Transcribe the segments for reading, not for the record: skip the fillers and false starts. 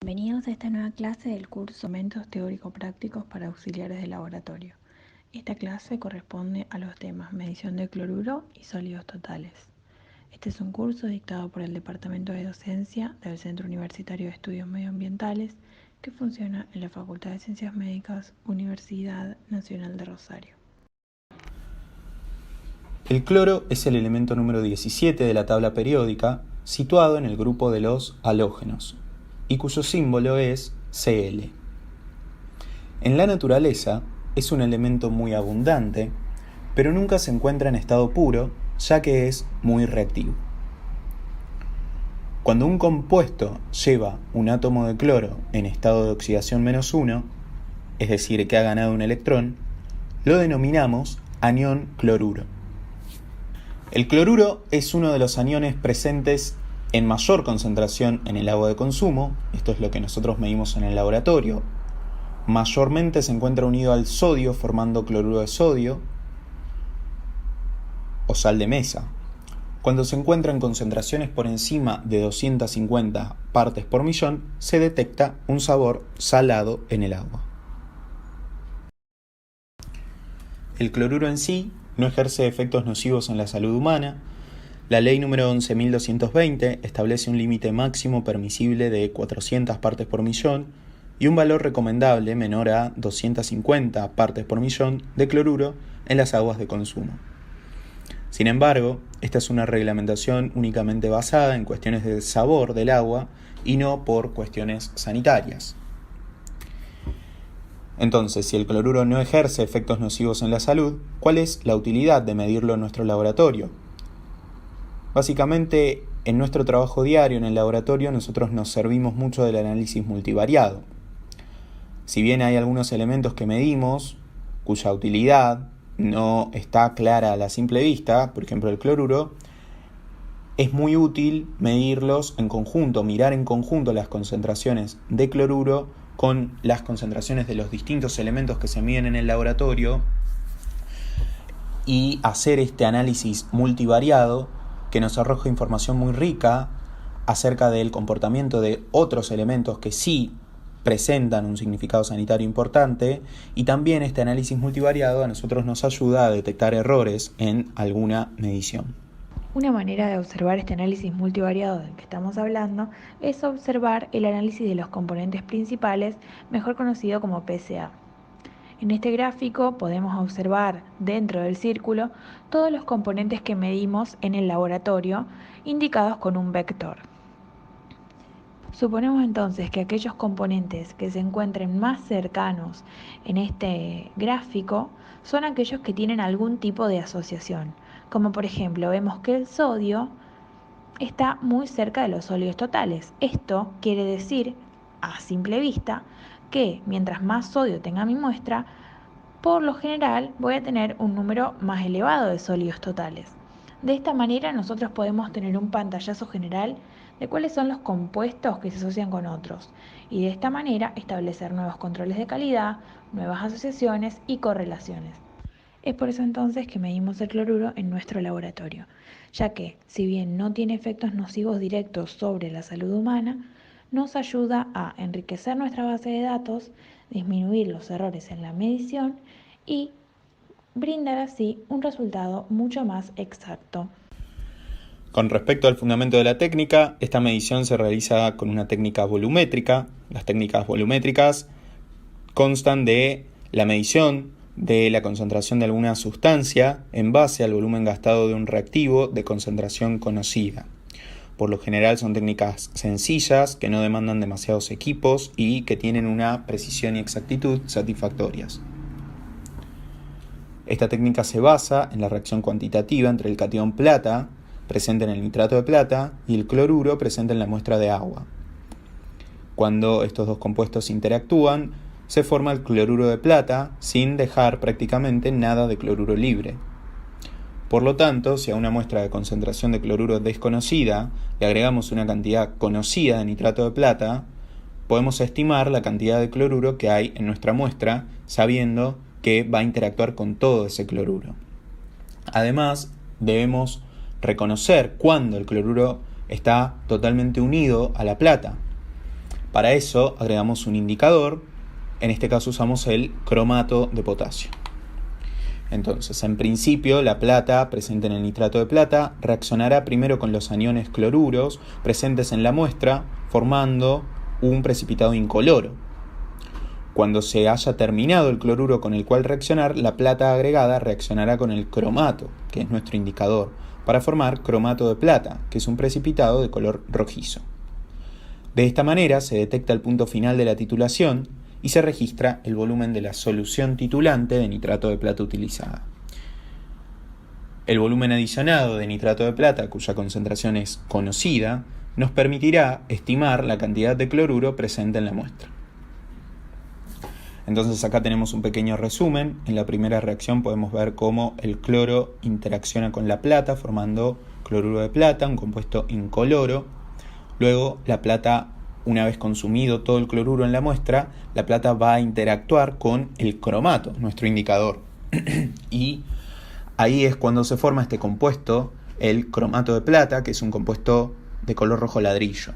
Bienvenidos a esta nueva clase del curso Instrumentos Teórico-Prácticos para Auxiliares de Laboratorio. Esta clase corresponde a los temas medición de cloruro y sólidos totales. Este es un curso dictado por el Departamento de Docencia del Centro Universitario de Estudios Medioambientales que funciona en la Facultad de Ciencias Médicas, Universidad Nacional de Rosario. El cloro es el elemento número 17 de la tabla periódica, situado en el grupo de los halógenos, y cuyo símbolo es Cl. En la naturaleza es un elemento muy abundante, pero nunca se encuentra en estado puro, ya que es muy reactivo. Cuando un compuesto lleva un átomo de cloro en estado de oxidación -1, es decir, que ha ganado un electrón, lo denominamos anión cloruro. El cloruro es uno de los aniones presentes en mayor concentración en el agua de consumo. Esto es lo que nosotros medimos en el laboratorio. Mayormente se encuentra unido al sodio formando cloruro de sodio o sal de mesa. Cuando se encuentra en concentraciones por encima de 250 partes por millón, se detecta un sabor salado en el agua. El cloruro en sí no ejerce efectos nocivos en la salud humana. La ley número 11.220 establece un límite máximo permisible de 400 partes por millón y un valor recomendable menor a 250 partes por millón de cloruro en las aguas de consumo. Sin embargo, esta es una reglamentación únicamente basada en cuestiones de sabor del agua y no por cuestiones sanitarias. Entonces, si el cloruro no ejerce efectos nocivos en la salud, ¿cuál es la utilidad de medirlo en nuestro laboratorio? Básicamente, en nuestro trabajo diario en el laboratorio nosotros nos servimos mucho del análisis multivariado. Si bien hay algunos elementos que medimos, cuya utilidad no está clara a la simple vista, por ejemplo el cloruro, es muy útil medirlos en conjunto, mirar en conjunto las concentraciones de cloruro con las concentraciones de los distintos elementos que se miden en el laboratorio y hacer este análisis multivariado que nos arroja información muy rica acerca del comportamiento de otros elementos que sí presentan un significado sanitario importante, y también este análisis multivariado a nosotros nos ayuda a detectar errores en alguna medición. Una manera de observar este análisis multivariado del que estamos hablando es observar el análisis de los componentes principales, mejor conocido como PSA. En este gráfico podemos observar dentro del círculo todos los componentes que medimos en el laboratorio, indicados con un vector. Suponemos entonces que aquellos componentes que se encuentren más cercanos en este gráfico son aquellos que tienen algún tipo de asociación, como por ejemplo vemos que el sodio está muy cerca de los sólidos totales. Esto quiere decir, a simple vista, que mientras más sodio tenga mi muestra, por lo general voy a tener un número más elevado de sólidos totales. De esta manera nosotros podemos tener un pantallazo general de cuáles son los compuestos que se asocian con otros y de esta manera establecer nuevos controles de calidad, nuevas asociaciones y correlaciones. Es por eso entonces que medimos el cloruro en nuestro laboratorio, ya que si bien no tiene efectos nocivos directos sobre la salud humana, nos ayuda a enriquecer nuestra base de datos, disminuir los errores en la medición y brindar así un resultado mucho más exacto. Con respecto al fundamento de la técnica, esta medición se realiza con una técnica volumétrica. Las técnicas volumétricas constan de la medición de la concentración de alguna sustancia en base al volumen gastado de un reactivo de concentración conocida. Por lo general son técnicas sencillas, que no demandan demasiados equipos y que tienen una precisión y exactitud satisfactorias. Esta técnica se basa en la reacción cuantitativa entre el catión plata, presente en el nitrato de plata, y el cloruro presente en la muestra de agua. Cuando estos dos compuestos interactúan, se forma el cloruro de plata sin dejar prácticamente nada de cloruro libre. Por lo tanto, si a una muestra de concentración de cloruro desconocida le agregamos una cantidad conocida de nitrato de plata, podemos estimar la cantidad de cloruro que hay en nuestra muestra, sabiendo que va a interactuar con todo ese cloruro. Además, debemos reconocer cuándo el cloruro está totalmente unido a la plata. Para eso agregamos un indicador, en este caso usamos el cromato de potasio. Entonces, en principio, la plata presente en el nitrato de plata reaccionará primero con los aniones cloruros presentes en la muestra, formando un precipitado incoloro. Cuando se haya terminado el cloruro con el cual reaccionar, la plata agregada reaccionará con el cromato, que es nuestro indicador, para formar cromato de plata, que es un precipitado de color rojizo. De esta manera se detecta el punto final de la titulación y se registra el volumen de la solución titulante de nitrato de plata utilizada. El volumen adicionado de nitrato de plata, cuya concentración es conocida, nos permitirá estimar la cantidad de cloruro presente en la muestra. Entonces acá tenemos un pequeño resumen. En la primera reacción podemos ver cómo el cloro interacciona con la plata formando cloruro de plata, un compuesto incoloro. Luego la plata, una vez consumido todo el cloruro en la muestra, la plata va a interactuar con el cromato, nuestro indicador. Y ahí es cuando se forma este compuesto, el cromato de plata, que es un compuesto de color rojo ladrillo.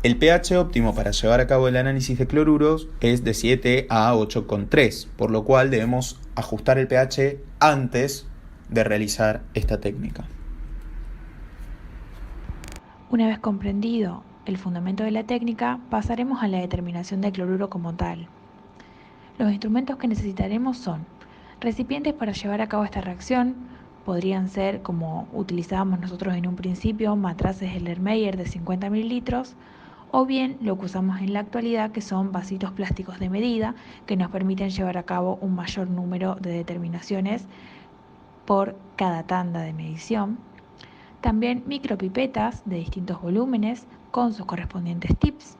El pH óptimo para llevar a cabo el análisis de cloruros es de 7 a 8,3, por lo cual debemos ajustar el pH antes de realizar esta técnica. Una vez comprendido el fundamento de la técnica, pasaremos a la determinación del cloruro como tal. Los instrumentos que necesitaremos son recipientes para llevar a cabo esta reacción. Podrían ser, como utilizábamos nosotros en un principio, matraces Erlenmeyer de 50 mililitros, o bien lo que usamos en la actualidad, que son vasitos plásticos de medida, que nos permiten llevar a cabo un mayor número de determinaciones por cada tanda de medición. También micropipetas de distintos volúmenes con sus correspondientes tips.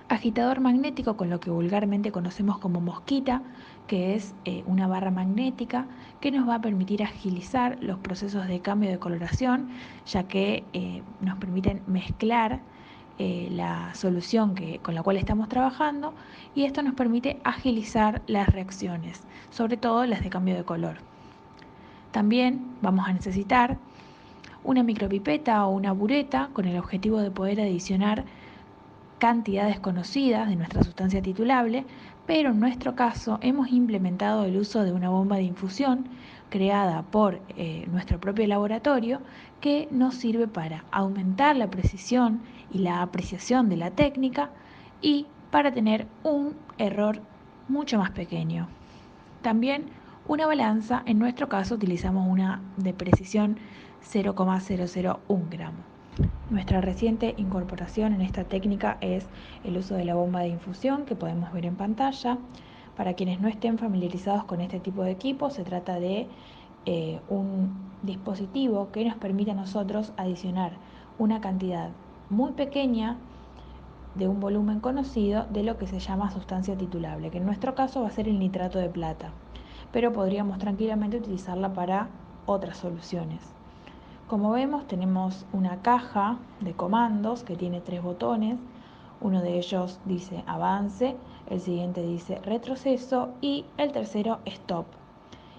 Agitador magnético, con lo que vulgarmente conocemos como mosquita, que es una barra magnética que nos va a permitir agilizar los procesos de cambio de coloración, ya que nos permiten mezclar la solución con la cual estamos trabajando, y esto nos permite agilizar las reacciones, sobre todo las de cambio de color. También vamos a necesitar una micropipeta o una bureta con el objetivo de poder adicionar cantidades conocidas de nuestra sustancia titulable, pero en nuestro caso hemos implementado el uso de una bomba de infusión creada por nuestro propio laboratorio, que nos sirve para aumentar la precisión y la apreciación de la técnica y para tener un error mucho más pequeño. También una balanza, en nuestro caso utilizamos una de precisión 0,001 gramo. Nuestra reciente incorporación en esta técnica es el uso de la bomba de infusión, que podemos ver en pantalla. Para quienes no estén familiarizados con este tipo de equipo, se trata de un dispositivo que nos permite a nosotros adicionar una cantidad muy pequeña de un volumen conocido de lo que se llama sustancia titulable, que en nuestro caso va a ser el nitrato de plata, pero podríamos tranquilamente utilizarla para otras soluciones. Como vemos, tenemos una caja de comandos que tiene 3 botones. Uno de ellos dice avance, el siguiente dice retroceso y el tercero stop.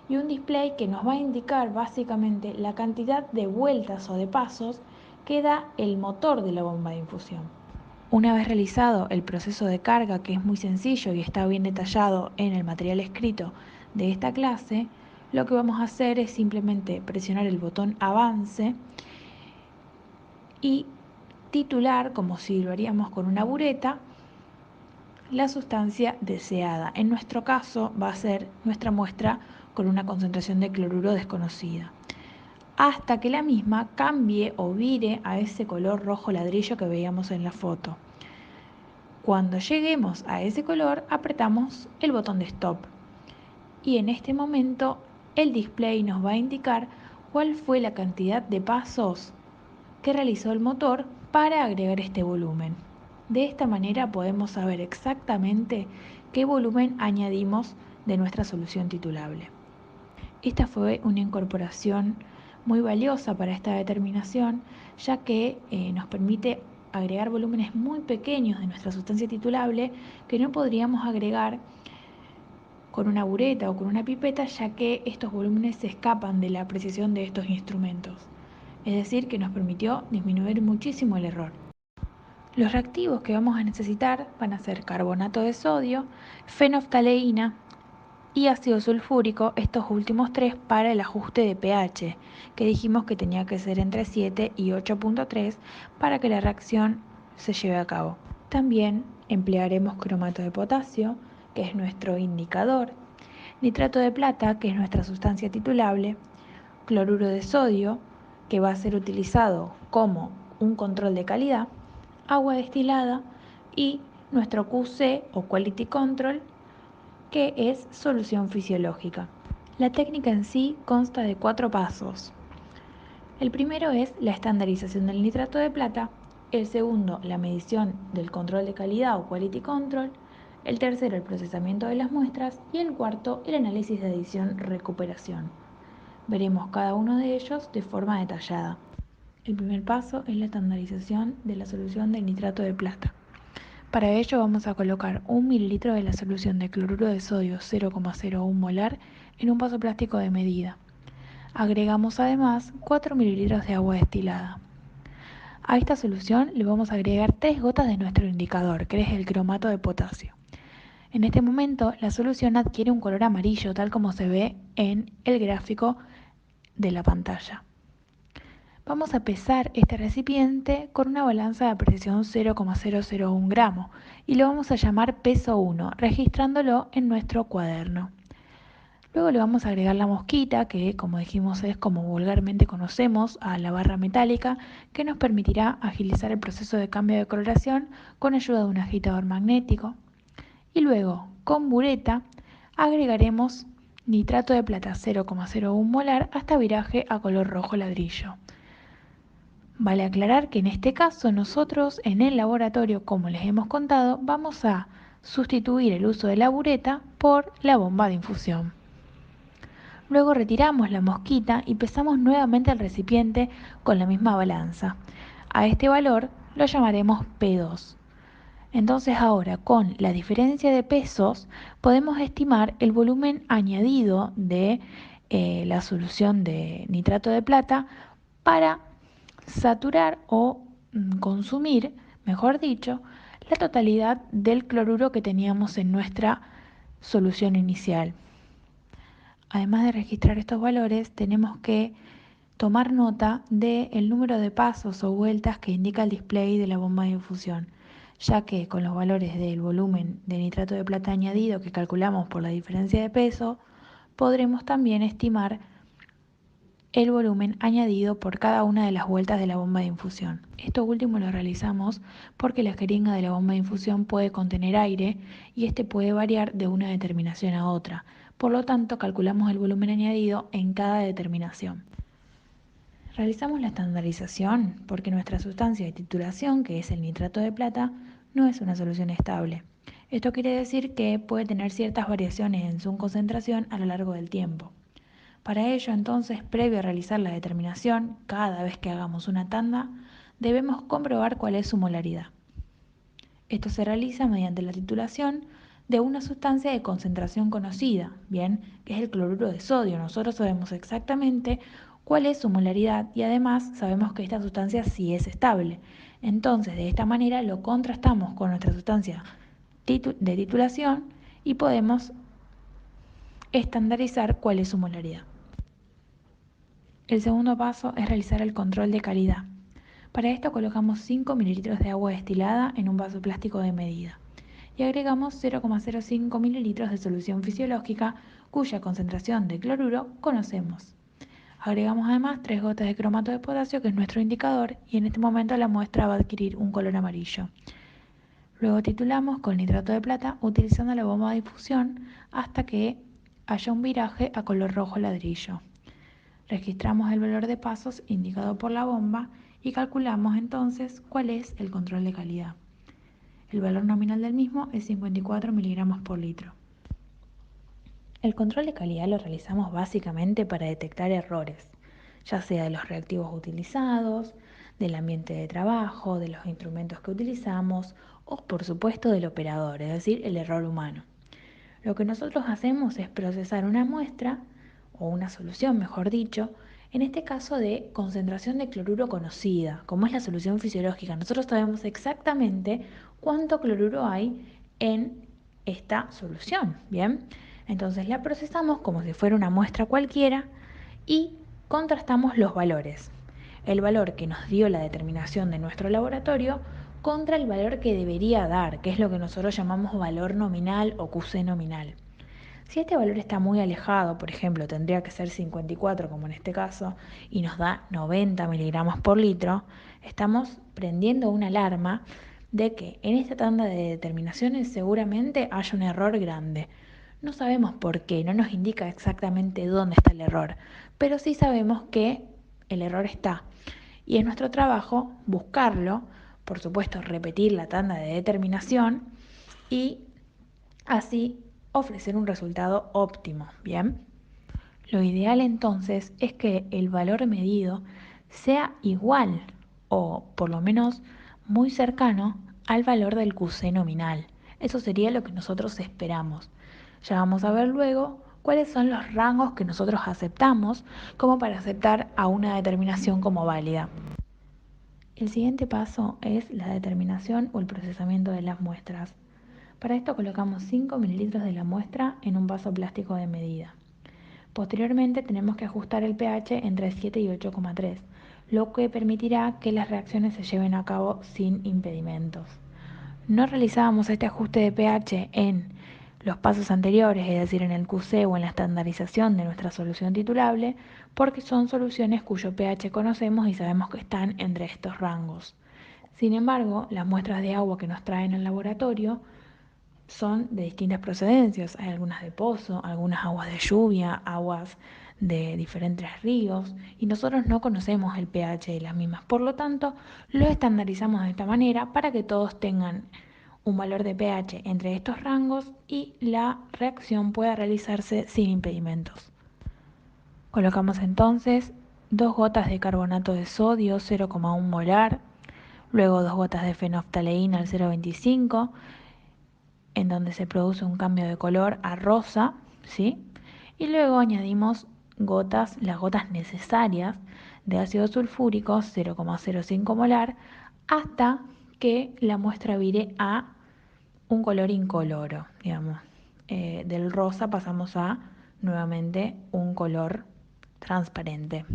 Y un display que nos va a indicar básicamente la cantidad de vueltas o de pasos que da el motor de la bomba de infusión. Una vez realizado el proceso de carga, que es muy sencillo y está bien detallado en el material escrito de esta clase, lo que vamos a hacer es simplemente presionar el botón avance y titular, como si lo haríamos con una bureta, la sustancia deseada. En nuestro caso va a ser nuestra muestra con una concentración de cloruro desconocida, hasta que la misma cambie o vire a ese color rojo ladrillo que veíamos en la foto. Cuando lleguemos a ese color, apretamos el botón de stop y en este momento el display nos va a indicar cuál fue la cantidad de pasos que realizó el motor para agregar este volumen. De esta manera podemos saber exactamente qué volumen añadimos de nuestra solución titulable. Esta fue una incorporación muy valiosa para esta determinación, ya que nos permite agregar volúmenes muy pequeños de nuestra sustancia titulable que no podríamos agregar con una bureta o con una pipeta, ya que estos volúmenes se escapan de la precisión de estos instrumentos. es decir, que nos permitió disminuir muchísimo el error. Los reactivos que vamos a necesitar van a ser carbonato de sodio, fenolftaleína y ácido sulfúrico, estos últimos tres para el ajuste de pH, que dijimos que tenía que ser entre 7 y 8.3 para que la reacción se lleve a cabo. También emplearemos cromato de potasio, que es nuestro indicador, nitrato de plata, que es nuestra sustancia titulable, cloruro de sodio, que va a ser utilizado como un control de calidad, agua destilada y nuestro QC o Quality Control, que es solución fisiológica. La técnica en sí consta de 4 pasos. El primero es la estandarización del nitrato de plata, el segundo la medición del control de calidad o Quality Control, el tercero el procesamiento de las muestras y el cuarto el análisis de adición-recuperación. Veremos cada uno de ellos de forma detallada. El primer paso es la estandarización de la solución del nitrato de plata. Para ello vamos a colocar 1 mililitro de la solución de cloruro de sodio 0,01 molar en un vaso plástico de medida. Agregamos además 4 mililitros de agua destilada. A esta solución le vamos a agregar 3 gotas de nuestro indicador, que es el cromato de potasio. En este momento la solución adquiere un color amarillo, tal como se ve en el gráfico de la pantalla. Vamos a pesar este recipiente con una balanza de precisión 0,001 gramos y lo vamos a llamar peso 1, registrándolo en nuestro cuaderno. Luego le vamos a agregar la mosquita, que como dijimos es como vulgarmente conocemos a la barra metálica, que nos permitirá agilizar el proceso de cambio de coloración con ayuda de un agitador magnético. Y luego, con bureta, agregaremos nitrato de plata 0,01 molar hasta viraje a color rojo ladrillo. Vale aclarar que en este caso nosotros en el laboratorio, como les hemos contado, vamos a sustituir el uso de la bureta por la bomba de infusión. Luego retiramos la mosquita y pesamos nuevamente el recipiente con la misma balanza. A este valor lo llamaremos P2. Entonces ahora con la diferencia de pesos podemos estimar el volumen añadido de la solución de nitrato de plata para saturar o consumir, mejor dicho, la totalidad del cloruro que teníamos en nuestra solución inicial. Además de registrar estos valores, tenemos que tomar nota del número de pasos o vueltas que indica el display de la bomba de infusión, ya que con los valores del volumen de nitrato de plata añadido que calculamos por la diferencia de peso, podremos también estimar el volumen añadido por cada una de las vueltas de la bomba de infusión. Esto último lo realizamos porque la jeringa de la bomba de infusión puede contener aire y este puede variar de una determinación a otra. Por lo tanto, calculamos el volumen añadido en cada determinación. Realizamos la estandarización porque nuestra sustancia de titulación, que es el nitrato de plata, no es una solución estable. Esto quiere decir que puede tener ciertas variaciones en su concentración a lo largo del tiempo. Para ello, entonces, previo a realizar la determinación, cada vez que hagamos una tanda, debemos comprobar cuál es su molaridad. Esto se realiza mediante la titulación de una sustancia de concentración conocida, bien, que es el cloruro de sodio. Nosotros sabemos exactamente cuál es su molaridad y además sabemos que esta sustancia sí es estable. Entonces, de esta manera lo contrastamos con nuestra sustancia de titulación y podemos estandarizar cuál es su molaridad. El segundo paso es realizar el control de calidad. Para esto colocamos 5 mililitros de agua destilada en un vaso plástico de medida y agregamos 0,05 mililitros de solución fisiológica cuya concentración de cloruro conocemos. Agregamos además 3 gotas de cromato de potasio, que es nuestro indicador, y en este momento la muestra va a adquirir un color amarillo. Luego titulamos con nitrato de plata utilizando la bomba de difusión hasta que haya un viraje a color rojo ladrillo. Registramos el valor de pasos indicado por la bomba y calculamos entonces cuál es el control de calidad. El valor nominal del mismo es 54 miligramos por litro. El control de calidad lo realizamos básicamente para detectar errores, ya sea de los reactivos utilizados, del ambiente de trabajo, de los instrumentos que utilizamos o por supuesto del operador, es decir, el error humano. Lo que nosotros hacemos es procesar una muestra o una solución, mejor dicho, En este caso de concentración de cloruro conocida, como es la solución fisiológica, nosotros sabemos exactamente cuánto cloruro hay en esta solución, ¿bien? Entonces la procesamos como si fuera una muestra cualquiera y contrastamos los valores. El valor que nos dio la determinación de nuestro laboratorio contra el valor que debería dar, que es lo que nosotros llamamos valor nominal o QC nominal. Si este valor está muy alejado, por ejemplo, tendría que ser 54 como en este caso, y nos da 90 miligramos por litro, estamos prendiendo una alarma de que en esta tanda de determinaciones seguramente haya un error grande. No sabemos por qué, no nos indica exactamente dónde está el error, pero sí sabemos que el error está. Y es nuestro trabajo buscarlo, por supuesto repetir la tanda de determinación y así ofrecer un resultado óptimo, ¿bien? Lo ideal entonces es que el valor medido sea igual o por lo menos muy cercano al valor del QC nominal. Eso sería lo que nosotros esperamos. Ya vamos a ver luego cuáles son los rangos que nosotros aceptamos como para aceptar a una determinación como válida. El siguiente paso es la determinación o el procesamiento de las muestras. Para esto colocamos 5 mililitros de la muestra en un vaso plástico de medida. Posteriormente tenemos que ajustar el pH entre 7 y 8,3, lo que permitirá que las reacciones se lleven a cabo sin impedimentos. No realizábamos este ajuste de pH en los pasos anteriores, es decir, en el QC o en la estandarización de nuestra solución titulable, porque son soluciones cuyo pH conocemos y sabemos que están entre estos rangos. Sin embargo, las muestras de agua que nos traen al laboratorio son de distintas procedencias. Hay algunas de pozo, algunas aguas de lluvia, aguas de diferentes ríos, y nosotros no conocemos el pH de las mismas. Por lo tanto, lo estandarizamos de esta manera para que todos tengan un valor de pH entre estos rangos y la reacción pueda realizarse sin impedimentos. Colocamos entonces 2 gotas de carbonato de sodio 0,1 molar, luego 2 gotas de fenoftaleína al 0,25, en donde se produce un cambio de color a rosa, ¿sí? Y luego añadimos las gotas necesarias de ácido sulfúrico 0,05 molar hasta que la muestra vire a un color incoloro, digamos. Del rosa pasamos a nuevamente un color transparente.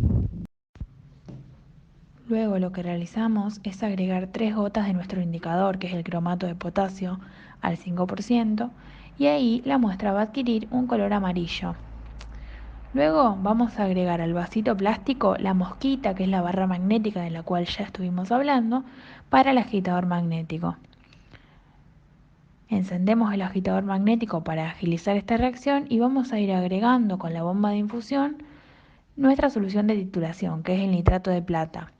Luego lo que realizamos es agregar 3 gotas de nuestro indicador, que es el cromato de potasio, al 5%, y ahí la muestra va a adquirir un color amarillo. Luego vamos a agregar al vasito plástico la mosquita, que es la barra magnética de la cual ya estuvimos hablando, para el agitador magnético. Encendemos el agitador magnético para agilizar esta reacción y vamos a ir agregando con la bomba de infusión nuestra solución de titulación, que es el nitrato de plata,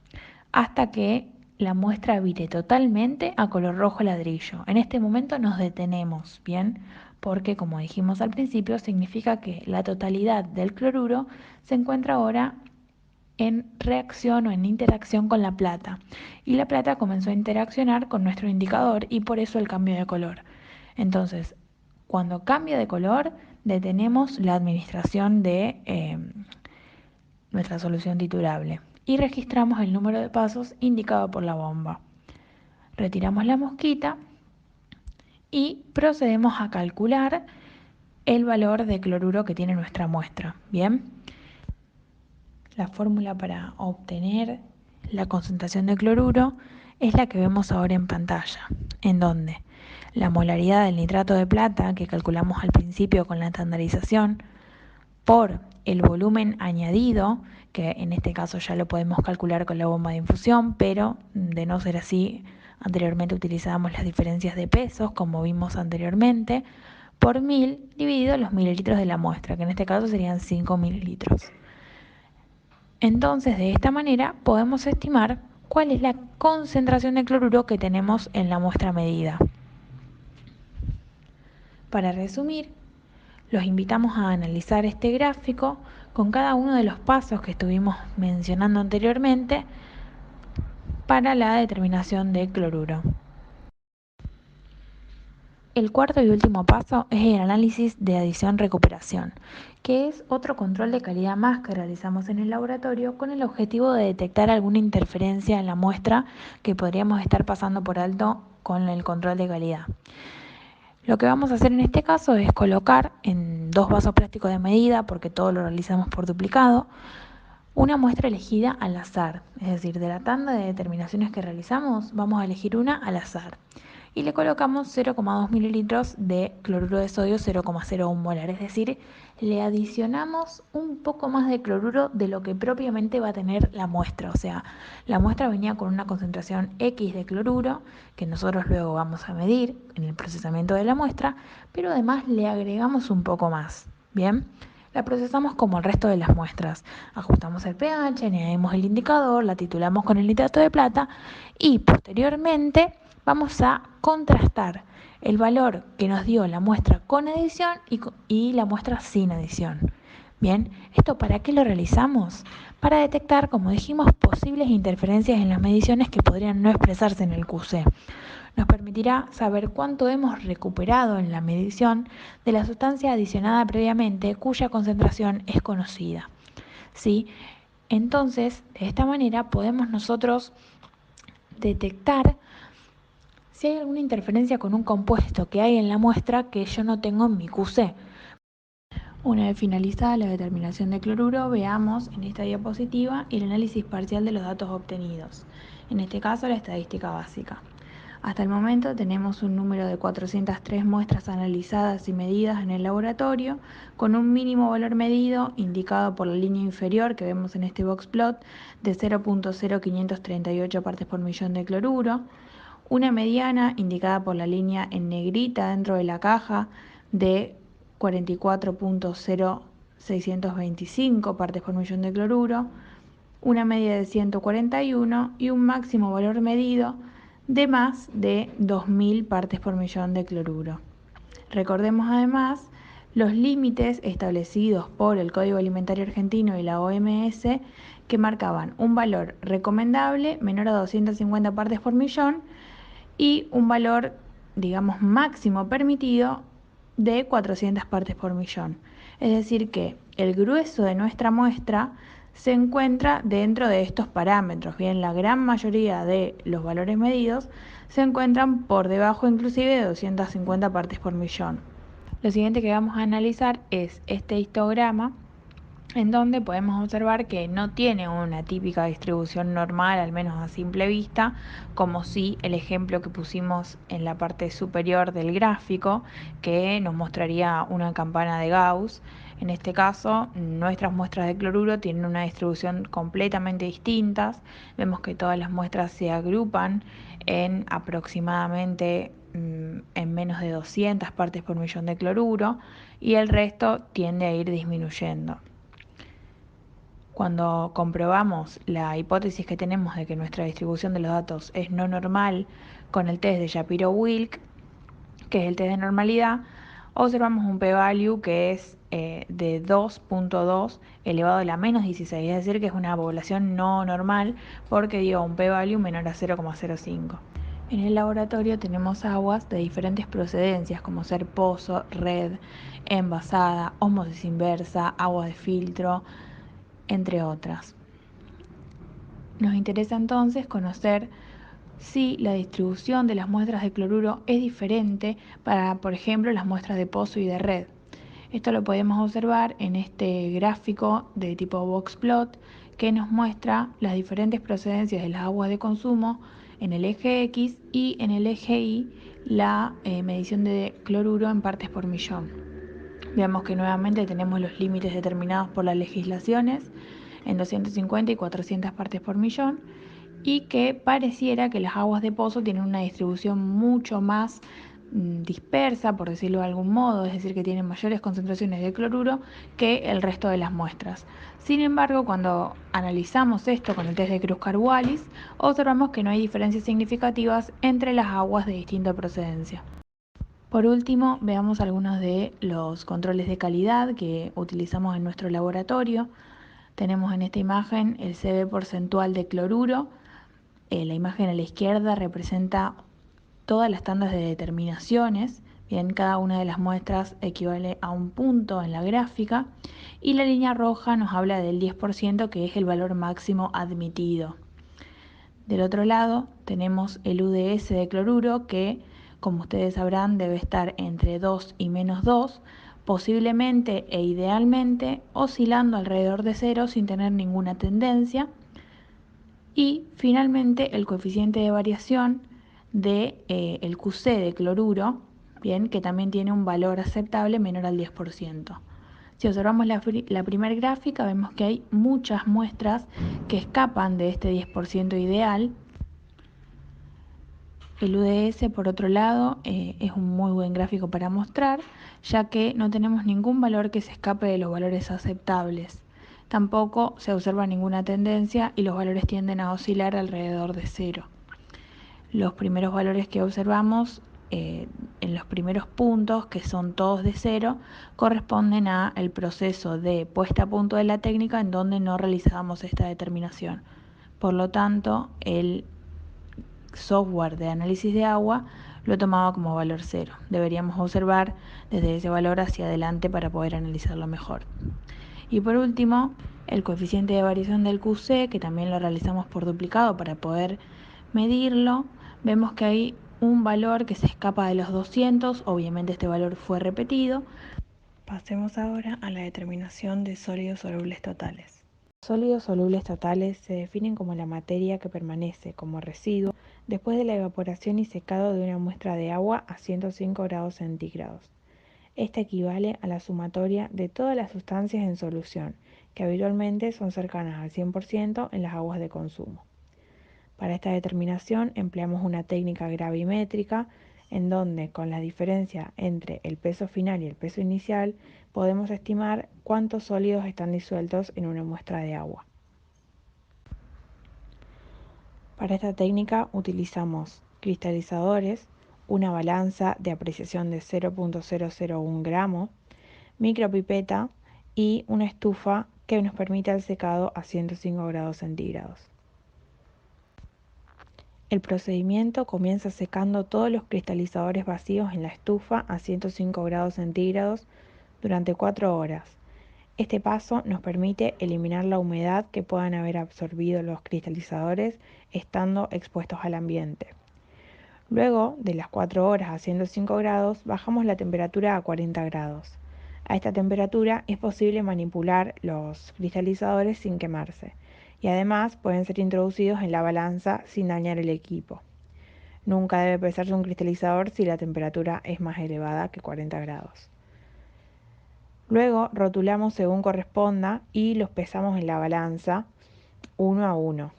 hasta que la muestra vire totalmente a color rojo ladrillo. En este momento nos detenemos, ¿bien? Porque como dijimos al principio, significa que la totalidad del cloruro se encuentra ahora en reacción o en interacción con la plata. Y la plata comenzó a interaccionar con nuestro indicador y por eso el cambio de color. Entonces, cuando cambia de color, detenemos la administración de nuestra solución titulable y registramos el número de pasos indicado por la bomba. Retiramos la mosquita y procedemos a calcular el valor de cloruro que tiene nuestra muestra. Bien, la fórmula para obtener la concentración de cloruro es la que vemos ahora en pantalla, en donde la molaridad del nitrato de plata, que calculamos al principio con la estandarización, por el volumen añadido, que en este caso ya lo podemos calcular con la bomba de infusión, pero de no ser así, anteriormente utilizábamos las diferencias de pesos, como vimos anteriormente, por 1000 dividido los mililitros de la muestra, que en este caso serían 5 mililitros. Entonces, de esta manera podemos estimar cuál es la concentración de cloruro que tenemos en la muestra medida. Para resumir, los invitamos a analizar este gráfico con cada uno de los pasos que estuvimos mencionando anteriormente para la determinación de cloruro. El cuarto y último paso es el análisis de adición-recuperación, que es otro control de calidad más que realizamos en el laboratorio con el objetivo de detectar alguna interferencia en la muestra que podríamos estar pasando por alto con el control de calidad. Lo que vamos a hacer en este caso es colocar en 2 vasos plásticos de medida, porque todo lo realizamos por duplicado, una muestra elegida al azar, es decir, de la tanda de determinaciones que realizamos, vamos a elegir una al azar. Y le colocamos 0,2 mililitros de cloruro de sodio 0,01 molar, es decir, le adicionamos un poco más de cloruro de lo que propiamente va a tener la muestra. O sea, la muestra venía con una concentración X de cloruro, que nosotros luego vamos a medir en el procesamiento de la muestra, pero además le agregamos un poco más. Bien. La procesamos como el resto de las muestras. Ajustamos el pH, añadimos el indicador, la titulamos con el nitrato de plata y posteriormente vamos a contrastar el valor que nos dio la muestra con adición y la muestra sin adición. Bien, ¿esto para qué lo realizamos? Para detectar, como dijimos, posibles interferencias en las mediciones que podrían no expresarse en el QC. Nos permitirá saber cuánto hemos recuperado en la medición de la sustancia adicionada previamente cuya concentración es conocida. ¿Sí? Entonces, de esta manera podemos nosotros detectar si hay alguna interferencia con un compuesto que hay en la muestra que yo no tengo en mi QC. Una vez finalizada la determinación de cloruro, veamos en esta diapositiva el análisis parcial de los datos obtenidos, en este caso la estadística básica. Hasta el momento tenemos un número de 403 muestras analizadas y medidas en el laboratorio, con un mínimo valor medido indicado por la línea inferior que vemos en este box plot de 0.0538 partes por millón de cloruro, una mediana indicada por la línea en negrita dentro de la caja de 44.0625 partes por millón de cloruro, una media de 141 y un máximo valor medido de más de 2.000 partes por millón de cloruro. Recordemos además los límites establecidos por el Código Alimentario Argentino y la OMS que marcaban un valor recomendable menor a 250 partes por millón y un valor, digamos, máximo permitido de 400 partes por millón. Es decir que el grueso de nuestra muestra se encuentra dentro de estos parámetros. Bien, la gran mayoría de los valores medidos se encuentran por debajo inclusive de 250 partes por millón. Lo siguiente que vamos a analizar es este histograma en donde podemos observar que no tiene una típica distribución normal, al menos a simple vista, como sí el ejemplo que pusimos en la parte superior del gráfico, que nos mostraría una campana de Gauss. En este caso, nuestras muestras de cloruro tienen una distribución completamente distinta. Vemos que todas las muestras se agrupan en aproximadamente en menos de 200 partes por millón de cloruro y el resto tiende a ir disminuyendo. Cuando comprobamos la hipótesis que tenemos de que nuestra distribución de los datos es no normal con el test de Shapiro-Wilk, que es el test de normalidad, observamos un p-value que es de 2.2 elevado a la menos 16, es decir, que es una población no normal porque dio un p-value menor a 0,05. En el laboratorio tenemos aguas de diferentes procedencias, como ser pozo, red, envasada, ósmosis inversa, agua de filtro, entre otras. Nos interesa entonces conocer si la distribución de las muestras de cloruro es diferente para, por ejemplo, las muestras de pozo y de red. Esto lo podemos observar en este gráfico de tipo box plot que nos muestra las diferentes procedencias de las aguas de consumo en el eje X y en el eje Y la medición de cloruro en partes por millón. Vemos que nuevamente tenemos los límites determinados por las legislaciones en 250 y 400 partes por millón y que pareciera que las aguas de pozo tienen una distribución mucho más dispersa, por decirlo de algún modo, es decir, que tienen mayores concentraciones de cloruro que el resto de las muestras. Sin embargo, cuando analizamos esto con el test de Kruskal-Wallis, observamos que no hay diferencias significativas entre las aguas de distinta procedencia. Por último, veamos algunos de los controles de calidad que utilizamos en nuestro laboratorio. Tenemos en esta imagen el CB porcentual de cloruro. La imagen a la izquierda representa todas las tandas de determinaciones. Bien, cada una de las muestras equivale a un punto en la gráfica y la línea roja nos habla del 10%, que es el valor máximo admitido. Del otro lado tenemos el UDS de cloruro, que como ustedes sabrán debe estar entre 2 y menos 2, posiblemente e idealmente oscilando alrededor de 0 sin tener ninguna tendencia. Y finalmente el coeficiente de variación de el QC de cloruro, bien, que también tiene un valor aceptable menor al 10%. Si observamos la primera gráfica, vemos que hay muchas muestras que escapan de este 10% ideal. El UDS, por otro lado, es un muy buen gráfico para mostrar, ya que no tenemos ningún valor que se escape de los valores aceptables. Tampoco se observa ninguna tendencia y los valores tienden a oscilar alrededor de 0. Los primeros valores que observamos en los primeros puntos, que son todos de 0, corresponden al proceso de puesta a punto de la técnica en donde no realizábamos esta determinación. Por lo tanto, el software de análisis de agua lo tomaba como valor 0. Deberíamos observar desde ese valor hacia adelante para poder analizarlo mejor. Y por último, el coeficiente de variación del QC, que también lo realizamos por duplicado para poder medirlo, vemos que hay un valor que se escapa de los 200, obviamente este valor fue repetido. Pasemos ahora a la determinación de sólidos solubles totales. Sólidos solubles totales se definen como la materia que permanece como residuo después de la evaporación y secado de una muestra de agua a 105 grados centígrados. Esta equivale a la sumatoria de todas las sustancias en solución, que habitualmente son cercanas al 100% en las aguas de consumo. Para esta determinación empleamos una técnica gravimétrica en donde, con la diferencia entre el peso final y el peso inicial, podemos estimar cuántos sólidos están disueltos en una muestra de agua. Para esta técnica utilizamos cristalizadores, una balanza de apreciación de 0.001 gramos, micropipeta y una estufa que nos permite el secado a 105 grados centígrados. El procedimiento comienza secando todos los cristalizadores vacíos en la estufa a 105 grados centígrados durante 4 horas. Este paso nos permite eliminar la humedad que puedan haber absorbido los cristalizadores estando expuestos al ambiente. Luego de las 4 horas a 105 grados, bajamos la temperatura a 40 grados. A esta temperatura es posible manipular los cristalizadores sin quemarse y además pueden ser introducidos en la balanza sin dañar el equipo. Nunca debe pesarse un cristalizador si la temperatura es más elevada que 40 grados. Luego rotulamos según corresponda y los pesamos en la balanza 1 a 1.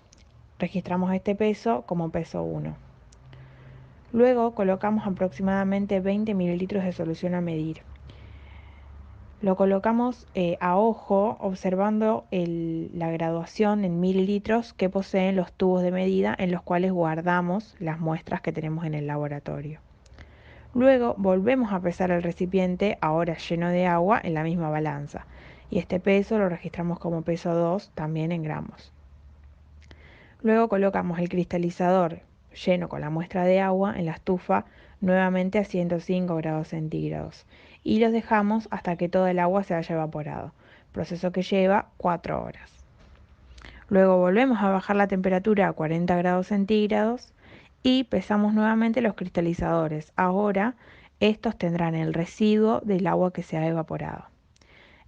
Registramos este peso como peso 1. Luego colocamos aproximadamente 20 mililitros de solución a medir. Lo colocamos a ojo observando la graduación en mililitros que poseen los tubos de medida en los cuales guardamos las muestras que tenemos en el laboratorio. Luego volvemos a pesar el recipiente, ahora lleno de agua, en la misma balanza. Y este peso lo registramos como peso 2, también en gramos. Luego colocamos el cristalizador lleno con la muestra de agua en la estufa nuevamente a 105 grados centígrados y los dejamos hasta que todo el agua se haya evaporado, proceso que lleva 4 horas. Luego volvemos a bajar la temperatura a 40 grados centígrados y pesamos nuevamente los cristalizadores. Ahora estos tendrán el residuo del agua que se ha evaporado.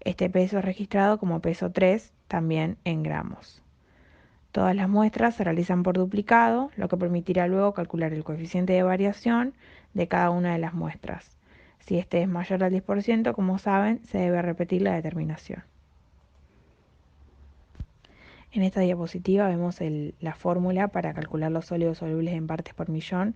Este peso es registrado como peso 3, también en gramos. Todas las muestras se realizan por duplicado, lo que permitirá luego calcular el coeficiente de variación de cada una de las muestras. Si este es mayor al 10%, como saben, se debe repetir la determinación. En esta diapositiva vemos la fórmula para calcular los sólidos solubles en partes por millón,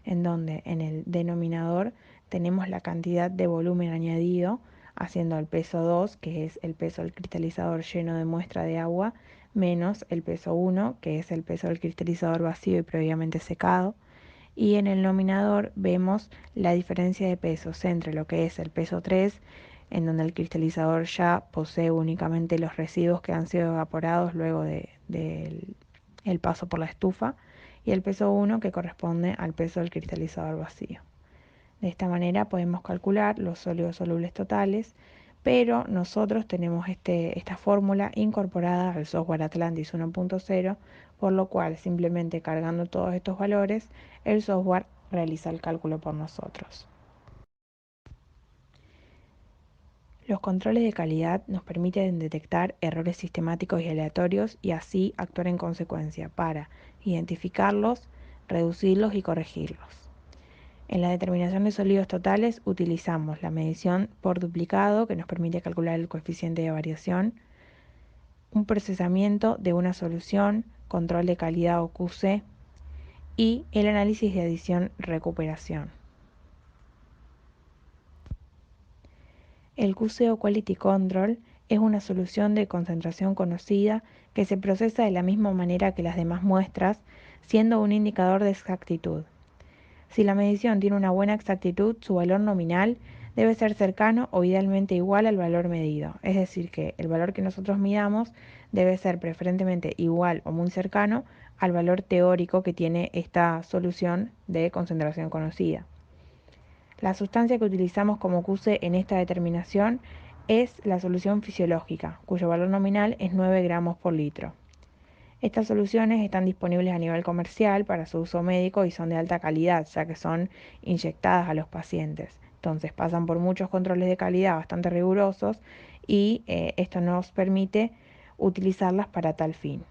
en donde en el denominador tenemos la cantidad de volumen añadido, haciendo el peso 2, que es el peso del cristalizador lleno de muestra de agua, menos el peso 1, que es el peso del cristalizador vacío y previamente secado. Y en el nominador vemos la diferencia de pesos entre lo que es el peso 3, en donde el cristalizador ya posee únicamente los residuos que han sido evaporados luego del paso por la estufa, y el peso 1, que corresponde al peso del cristalizador vacío. De esta manera podemos calcular los sólidos solubles totales, pero nosotros tenemos esta fórmula incorporada al software Atlantis 1.0, por lo cual simplemente cargando todos estos valores, el software realiza el cálculo por nosotros. Los controles de calidad nos permiten detectar errores sistemáticos y aleatorios y así actuar en consecuencia para identificarlos, reducirlos y corregirlos. En la determinación de sólidos totales utilizamos la medición por duplicado, que nos permite calcular el coeficiente de variación, un procesamiento de una solución, control de calidad o QC, y el análisis de adición-recuperación. El QC o Quality Control es una solución de concentración conocida que se procesa de la misma manera que las demás muestras, siendo un indicador de exactitud. Si la medición tiene una buena exactitud, su valor nominal debe ser cercano o idealmente igual al valor medido. Es decir, que el valor que nosotros midamos debe ser preferentemente igual o muy cercano al valor teórico que tiene esta solución de concentración conocida. La sustancia que utilizamos como QC en esta determinación es la solución fisiológica, cuyo valor nominal es 9 gramos por litro. Estas soluciones están disponibles a nivel comercial para su uso médico y son de alta calidad, ya que son inyectadas a los pacientes. Entonces pasan por muchos controles de calidad bastante rigurosos y esto nos permite utilizarlas para tal fin.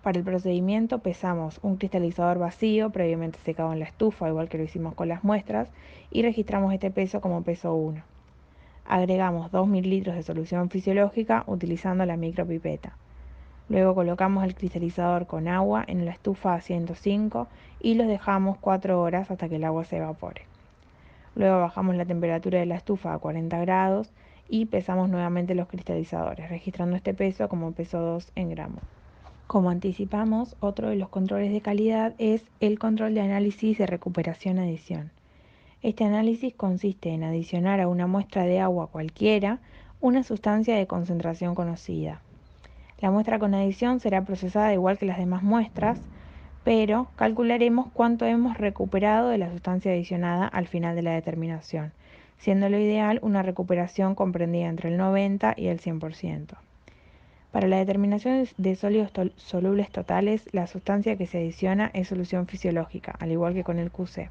Para el procedimiento pesamos un cristalizador vacío previamente secado en la estufa, igual que lo hicimos con las muestras, y registramos este peso como peso 1. Agregamos 2 mililitros de solución fisiológica utilizando la micropipeta. Luego colocamos el cristalizador con agua en la estufa a 105 y los dejamos 4 horas hasta que el agua se evapore. Luego bajamos la temperatura de la estufa a 40 grados y pesamos nuevamente los cristalizadores, registrando este peso como peso 2 en gramos. Como anticipamos, otro de los controles de calidad es el control de análisis de recuperación-adición. Este análisis consiste en adicionar a una muestra de agua cualquiera una sustancia de concentración conocida. La muestra con adición será procesada igual que las demás muestras, pero calcularemos cuánto hemos recuperado de la sustancia adicionada al final de la determinación, siendo lo ideal una recuperación comprendida entre el 90 y el 100%. Para la determinación de sólidos solubles totales, la sustancia que se adiciona es solución fisiológica, al igual que con el QC.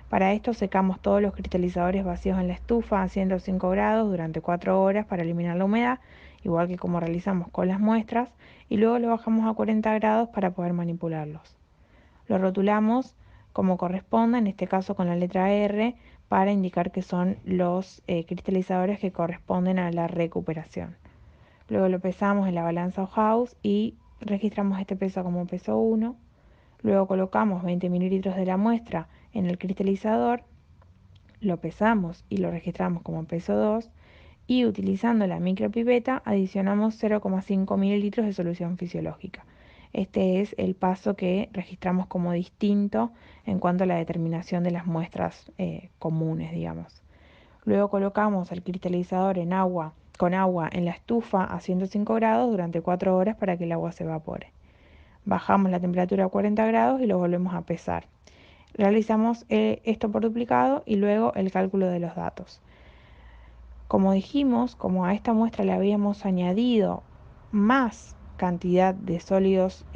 Para esto secamos todos los cristalizadores vacíos en la estufa a 105 grados durante 4 horas para eliminar la humedad, igual que como realizamos con las muestras, y luego lo bajamos a 40 grados para poder manipularlos. Lo rotulamos como corresponda, en este caso con la letra R, para indicar que son los cristalizadores que corresponden a la recuperación. Luego lo pesamos en la balanza o house y registramos este peso como peso 1. Luego colocamos 20 mililitros de la muestra en el cristalizador, lo pesamos y lo registramos como peso 2 y utilizando la micropipeta adicionamos 0,5 mililitros de solución fisiológica. Este es el paso que registramos como distinto en cuanto a la determinación de las muestras comunes, digamos. Luego colocamos el cristalizador con agua en la estufa a 105 grados durante 4 horas para que el agua se evapore. Bajamos la temperatura a 40 grados y lo volvemos a pesar. Realizamos esto por duplicado y luego el cálculo de los datos. Como dijimos, como a esta muestra le habíamos añadido más cantidad de sólidos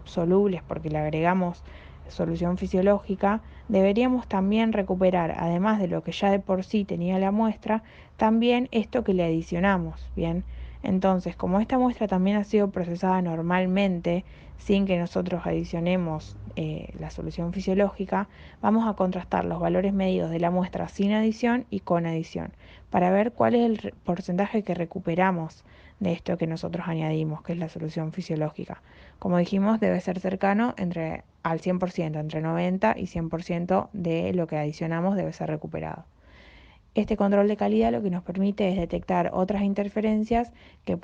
solubles porque le agregamos solución fisiológica, deberíamos también recuperar, además de lo que ya de por sí tenía la muestra, también esto que le adicionamos, ¿bien? Entonces, como esta muestra también ha sido procesada normalmente, sin que nosotros adicionemos la solución fisiológica, vamos a contrastar los valores medidos de la muestra sin adición y con adición, para ver cuál es el porcentaje que recuperamos de esto que nosotros añadimos, que es la solución fisiológica. Como dijimos, debe ser cercano al 100%, entre 90 y 100% de lo que adicionamos debe ser recuperado. Este control de calidad lo que nos permite es detectar otras interferencias que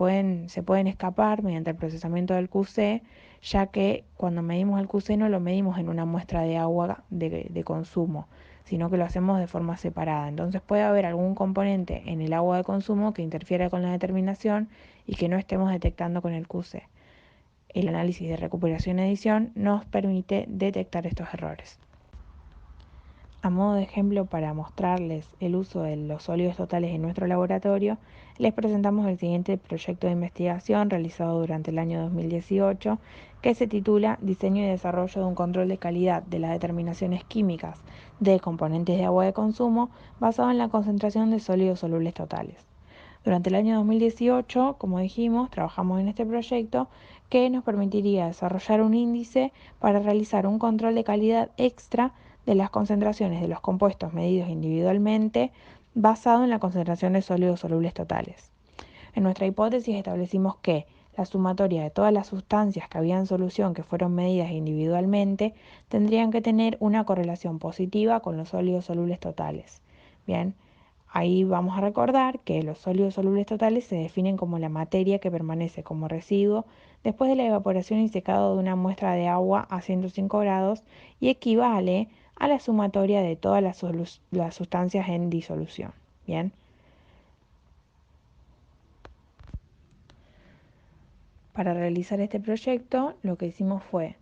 se pueden escapar mediante el procesamiento del QC, ya que cuando medimos el QC no lo medimos en una muestra de agua de consumo, sino que lo hacemos de forma separada. Entonces puede haber algún componente en el agua de consumo que interfiera con la determinación y que no estemos detectando con el QC. El análisis de recuperación y edición nos permite detectar estos errores. A modo de ejemplo, para mostrarles el uso de los sólidos totales en nuestro laboratorio, les presentamos el siguiente proyecto de investigación realizado durante el año 2018, que se titula Diseño y desarrollo de un control de calidad de las determinaciones químicas de componentes de agua de consumo basado en la concentración de sólidos solubles totales. Durante el año 2018, como dijimos, trabajamos en este proyecto que nos permitiría desarrollar un índice para realizar un control de calidad extra de las concentraciones de los compuestos medidos individualmente basado en la concentración de sólidos solubles totales. En nuestra hipótesis establecimos que la sumatoria de todas las sustancias que había en solución que fueron medidas individualmente tendrían que tener una correlación positiva con los sólidos solubles totales. Bien, ahí vamos a recordar que los sólidos solubles totales se definen como la materia que permanece como residuo después de la evaporación y secado de una muestra de agua a 105 grados y equivale a la sumatoria de todas las sustancias en disolución. Bien. Para realizar este proyecto, lo que hicimos fue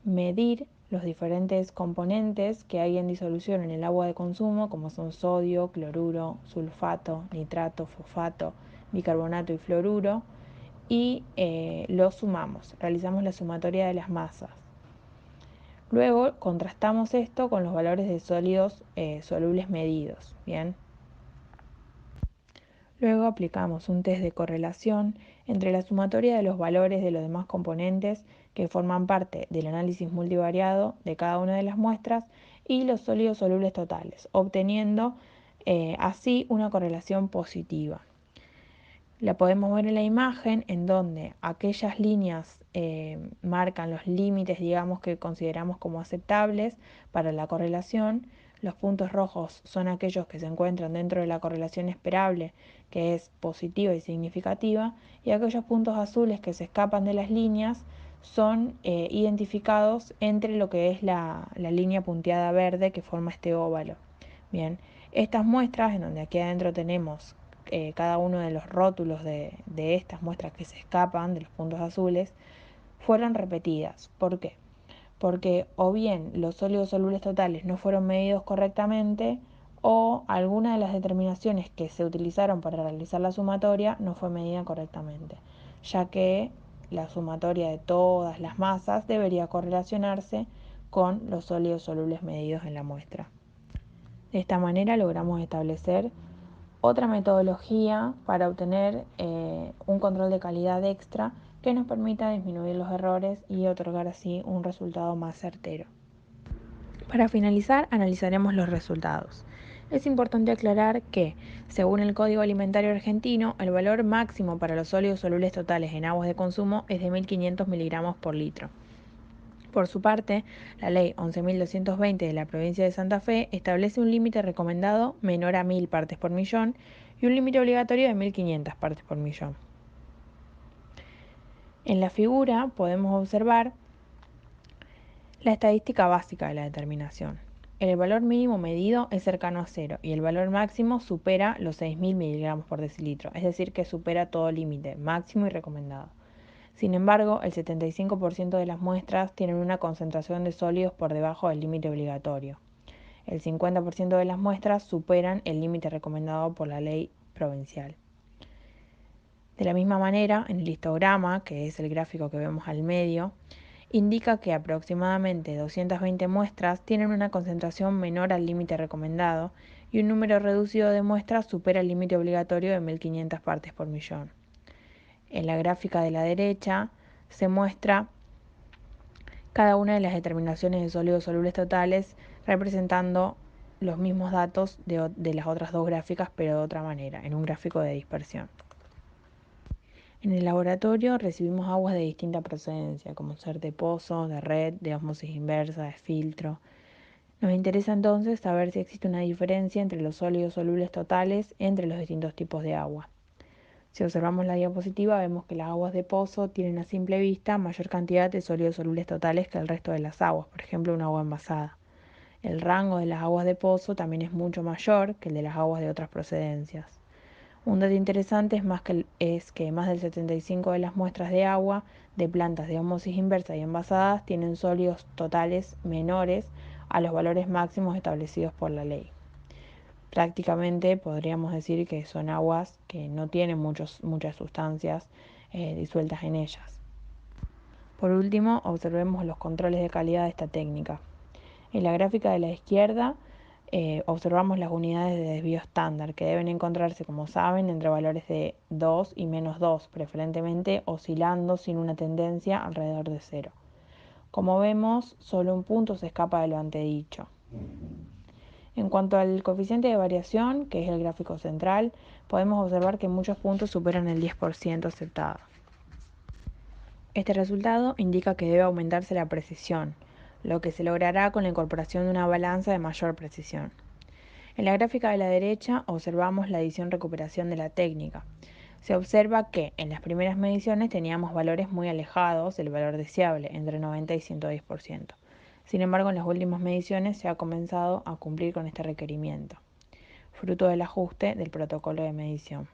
medir los diferentes componentes que hay en disolución en el agua de consumo, como son sodio, cloruro, sulfato, nitrato, fosfato, bicarbonato y fluoruro, y los sumamos, realizamos la sumatoria de las masas. Luego contrastamos esto con los valores de sólidos solubles medidos. Bien. Luego aplicamos un test de correlación entre la sumatoria de los valores de los demás componentes que forman parte del análisis multivariado de cada una de las muestras y los sólidos solubles totales, obteniendo así una correlación positiva. La podemos ver en la imagen en donde aquellas líneas marcan los límites, digamos, que consideramos como aceptables para la correlación. Los puntos rojos son aquellos que se encuentran dentro de la correlación esperable, que es positiva y significativa, y aquellos puntos azules que se escapan de las líneas son identificados entre lo que es la línea punteada verde que forma este óvalo. Bien, estas muestras, en donde aquí adentro tenemos cada uno de los rótulos de estas muestras que se escapan de los puntos azules, fueron repetidas. ¿Por qué? Porque o bien los sólidos solubles totales no fueron medidos correctamente o alguna de las determinaciones que se utilizaron para realizar la sumatoria no fue medida correctamente, ya que la sumatoria de todas las masas debería correlacionarse con los sólidos solubles medidos en la muestra. De esta manera logramos establecer otra metodología para obtener un control de calidad extra que nos permita disminuir los errores y otorgar así un resultado más certero. Para finalizar, analizaremos los resultados. Es importante aclarar que, según el Código Alimentario Argentino, el valor máximo para los sólidos solubles totales en aguas de consumo es de 1.500 miligramos por litro. Por su parte, la Ley 11.220 de la provincia de Santa Fe establece un límite recomendado menor a 1.000 partes por millón y un límite obligatorio de 1.500 partes por millón. En la figura podemos observar la estadística básica de la determinación. El valor mínimo medido es cercano a cero y el valor máximo supera los 6.000 miligramos por decilitro, es decir, que supera todo límite máximo y recomendado. Sin embargo, el 75% de las muestras tienen una concentración de sólidos por debajo del límite obligatorio. El 50% de las muestras superan el límite recomendado por la ley provincial. De la misma manera, en el histograma, que es el gráfico que vemos al medio, indica que aproximadamente 220 muestras tienen una concentración menor al límite recomendado y un número reducido de muestras supera el límite obligatorio de 1.500 partes por millón. En la gráfica de la derecha se muestra cada una de las determinaciones de sólidos solubles totales representando los mismos datos de las otras dos gráficas, pero de otra manera, en un gráfico de dispersión. En el laboratorio recibimos aguas de distinta procedencia, como ser de pozo, de red, de ósmosis inversa, de filtro. Nos interesa entonces saber si existe una diferencia entre los sólidos solubles totales entre los distintos tipos de agua. Si observamos la diapositiva vemos que las aguas de pozo tienen a simple vista mayor cantidad de sólidos solubles totales que el resto de las aguas, por ejemplo una agua envasada. El rango de las aguas de pozo también es mucho mayor que el de las aguas de otras procedencias. Un dato interesante es que más del 75% de las muestras de agua de plantas de ósmosis inversa y envasadas tienen sólidos totales menores a los valores máximos establecidos por la ley. Prácticamente podríamos decir que son aguas que no tienen muchas sustancias disueltas en ellas. Por último, observemos los controles de calidad de esta técnica. En la gráfica de la izquierda observamos las unidades de desvío estándar, que deben encontrarse, como saben, entre valores de 2 y -2, preferentemente oscilando sin una tendencia alrededor de 0. Como vemos, solo un punto se escapa de lo antedicho. En cuanto al coeficiente de variación, que es el gráfico central, podemos observar que muchos puntos superan el 10% aceptado. Este resultado indica que debe aumentarse la precisión, lo que se logrará con la incorporación de una balanza de mayor precisión. En la gráfica de la derecha observamos la adición-recuperación de la técnica. Se observa que en las primeras mediciones teníamos valores muy alejados del valor deseable, entre 90 y 110%. Sin embargo, en las últimas mediciones se ha comenzado a cumplir con este requerimiento, fruto del ajuste del protocolo de medición.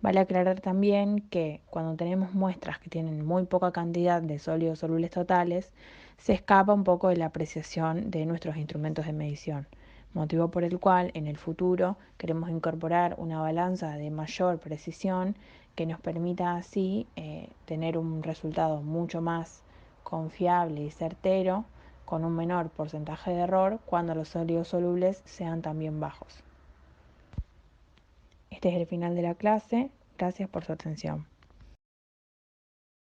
Vale aclarar también que cuando tenemos muestras que tienen muy poca cantidad de sólidos solubles totales, se escapa un poco de la apreciación de nuestros instrumentos de medición, motivo por el cual en el futuro queremos incorporar una balanza de mayor precisión que nos permita así tener un resultado mucho más confiable y certero, con un menor porcentaje de error cuando los sólidos solubles sean también bajos. Este es el final de la clase. Gracias por su atención.